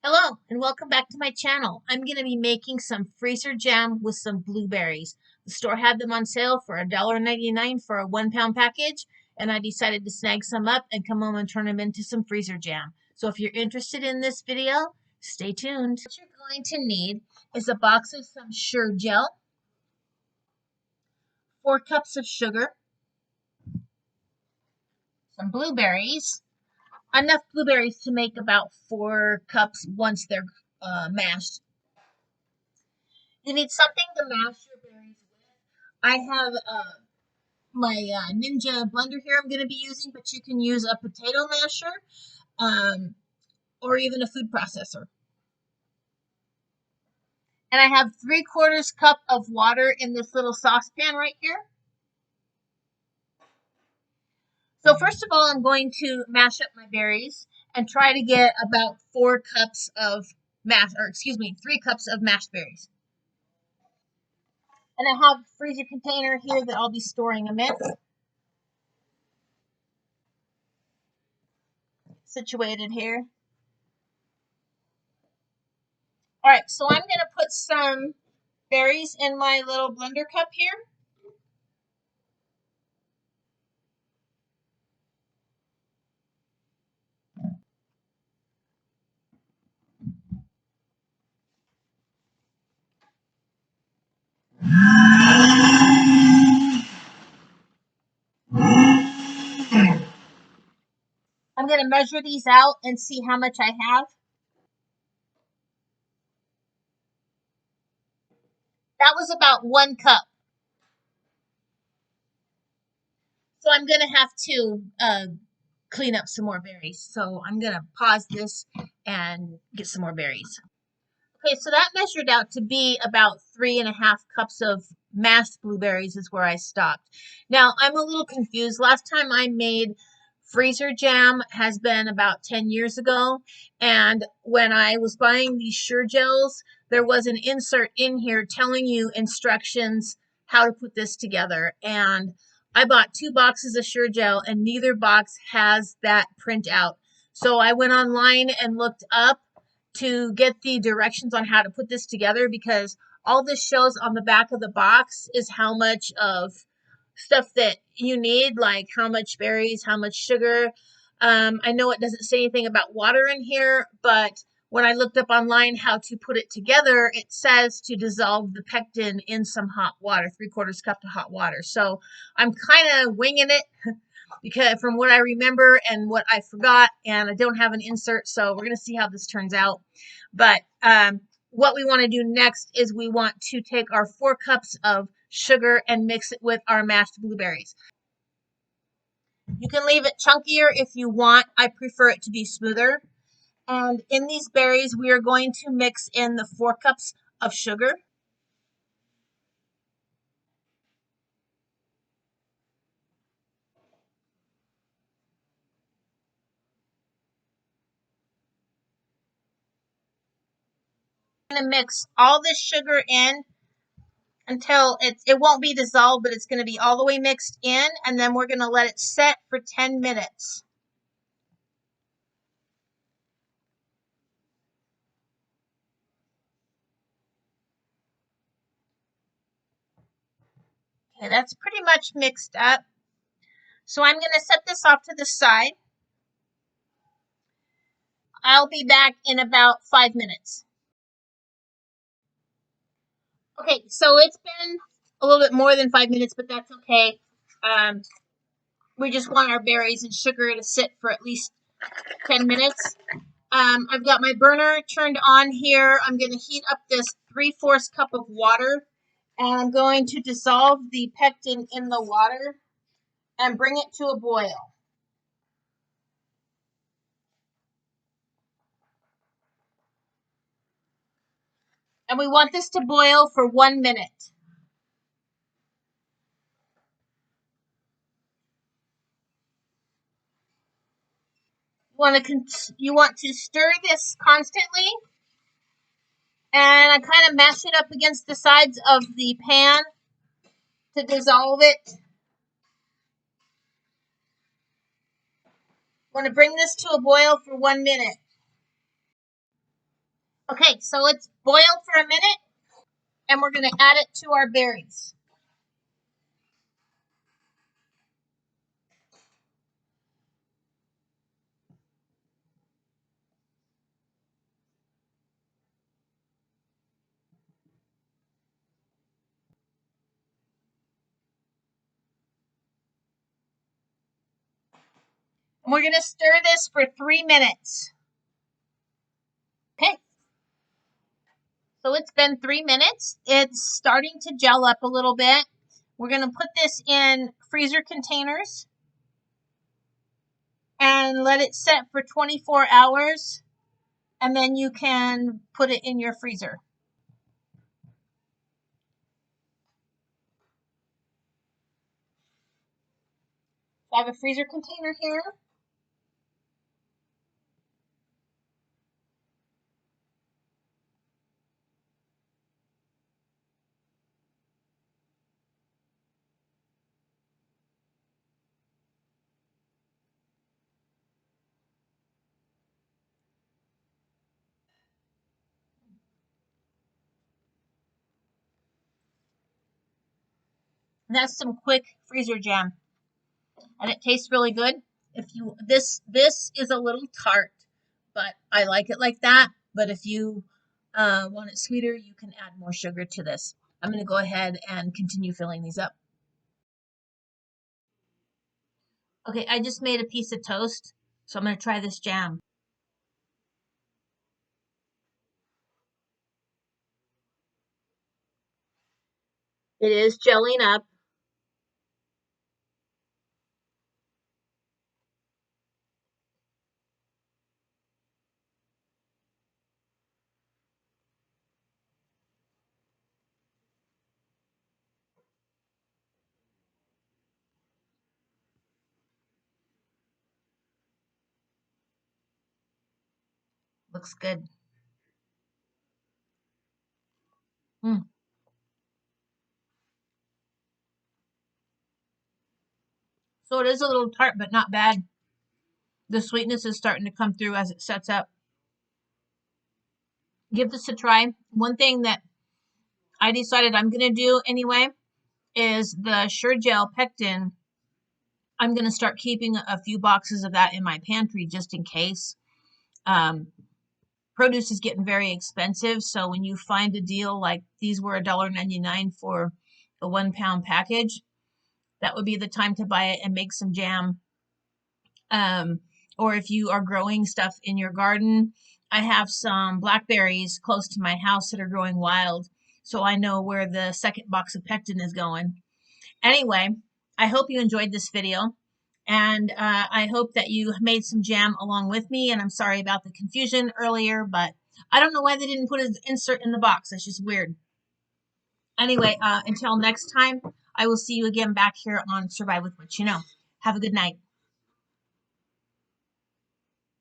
Hello and welcome back to my channel. I'm going to be making some freezer jam with some blueberries. The store had them on sale for $1.99 for a 1-pound package, and I decided to snag some up and come home and turn them into some freezer jam. So if you're interested in this video, stay tuned. What you're going to need is a box of some Sure gel, 4 cups of sugar, some blueberries, enough blueberries to make about 4 cups once they're mashed. You need something to mash your berries with. I have my Ninja blender here I'm going to be using, but you can use a potato masher or even a food processor. And I have 3/4 cup of water in this little saucepan right here. So first of all, I'm going to mash up my berries and try to get about 3 cups of mashed berries. And I have a freezer container here that I'll be storing them in. Situated here. All right, so I'm going to put some berries in my little blender cup here. I'm going to measure these out and see how much I have. That was about 1 cup. So I'm going to have to clean up some more berries. So I'm going to pause this and get some more berries. Okay, so that measured out to be about 3.5 cups of mashed blueberries is where I stopped. Now, I'm a little confused. Last time I made freezer jam has been about 10 years ago. And when I was buying these Sure gels, there was an insert in here telling you instructions how to put this together. And I bought 2 boxes of Sure gel and neither box has that printout. So I went online and looked up to get the directions on how to put this together, because all this shows on the back of the box is how much of stuff that you need, like how much berries, how much sugar. I know it doesn't say anything about water in here, but when I looked up online how to put it together, it says to dissolve the pectin in some hot water, 3/4 cup of hot water. So I'm kind of winging it because from what I remember and what I forgot, and I don't have an insert, so we're going to see how this turns out. But what we want to do next is we want to take our 4 cups of sugar and mix it with our mashed blueberries. You can leave it chunkier if you want. I prefer it to be smoother. And in these berries, we are going to mix in the 4 cups of sugar. I'm going to mix all this sugar in until it won't be dissolved, but it's going to be all the way mixed in, and then we're going to let it set for 10 minutes. Okay, that's pretty much mixed up. So I'm going to set this off to the side. I'll be back in about 5 minutes. Okay, so it's been a little bit more than 5 minutes, but that's okay. We just want our berries and sugar to sit for at least 10 minutes. I've got my burner turned on here. I'm going to heat up this 3/4 cup of water, and I'm going to dissolve the pectin in the water and bring it to a boil. And we want this to boil for 1 minute. You want to stir this constantly, and I kind of mash it up against the sides of the pan to dissolve it. Want to bring this to a boil for 1 minute. Okay, so it's boiled for a minute, and we're going to add it to our berries. And we're going to stir this for 3 minutes. Okay, so it's been 3 minutes. It's starting to gel up a little bit. We're going to put this in freezer containers and let it set for 24 hours. And then you can put it in your freezer. I have a freezer container here. And that's some quick freezer jam. And it tastes really good. If you this is a little tart, but I like it like that. But if you want it sweeter, you can add more sugar to this. I'm going to go ahead and continue filling these up. Okay, I just made a piece of toast, so I'm going to try this jam. It is gelling up. Looks good. Mm. So it is a little tart, but not bad. The sweetness is starting to come through as it sets up. Give this a try. One thing that I decided I'm going to do anyway is the Sure Gel Pectin. I'm going to start keeping a few boxes of that in my pantry just in case. Um, Produce is getting very expensive, so when you find a deal like these were $1.99 for a 1-pound package, that would be the time to buy it and make some jam. Or if you are growing stuff in your garden, I have some blackberries close to my house that are growing wild, so I know where the second box of pectin is going. Anyway, I hope you enjoyed this video, and I hope that you made some jam along with me, and I'm sorry about the confusion earlier, but I don't know why they didn't put an insert in the box. That's just weird. Anyway, until next time, I will see you again back here on Survive with What You Know. Have a good night.